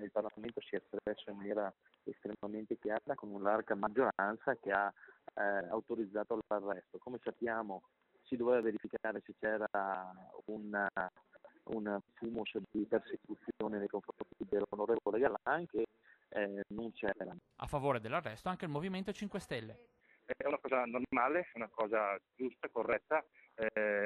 il Parlamento si è espresso in maniera estremamente chiara con una larga maggioranza che ha autorizzato l'arresto. Come sappiamo si doveva verificare se c'era un fumus di persecuzione nei confronti dell'onorevole Galan, che non c'era. A favore dell'arresto anche il Movimento 5 Stelle. È una cosa normale, è una cosa giusta, corretta.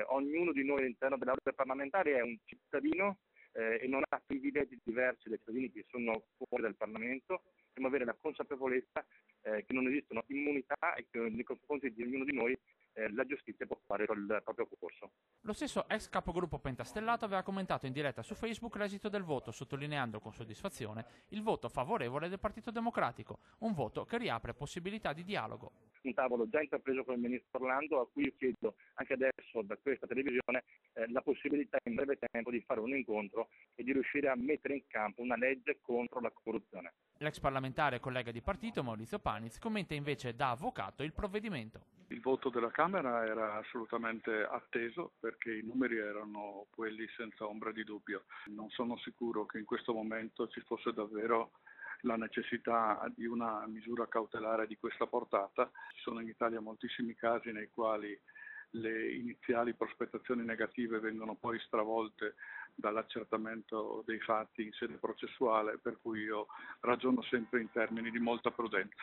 Ognuno di noi all'interno dell'Aula parlamentare è un cittadino e non ha privilegi diversi dai cittadini che sono fuori dal Parlamento. Dobbiamo avere la consapevolezza che non esistono immunità e che nei confronti di ognuno di noi la giustizia può fare il proprio corso. Lo stesso ex capogruppo pentastellato aveva commentato in diretta su Facebook l'esito del voto, sottolineando con soddisfazione il voto favorevole del Partito Democratico, un voto che riapre possibilità di dialogo. Un tavolo già intrapreso con il ministro Orlando, a cui io chiedo anche adesso da questa televisione la possibilità in breve tempo di fare un incontro e di riuscire a mettere in campo una legge contro la corruzione. L'ex parlamentare e collega di partito Maurizio Paniz commenta invece da avvocato il provvedimento. Il voto della Camera era assolutamente atteso perché i numeri erano quelli senza ombra di dubbio. Non sono sicuro che in questo momento ci fosse davvero la necessità di una misura cautelare di questa portata. Ci sono in Italia moltissimi casi nei quali le iniziali prospettazioni negative vengono poi stravolte dall'accertamento dei fatti in sede processuale, per cui io ragiono sempre in termini di molta prudenza.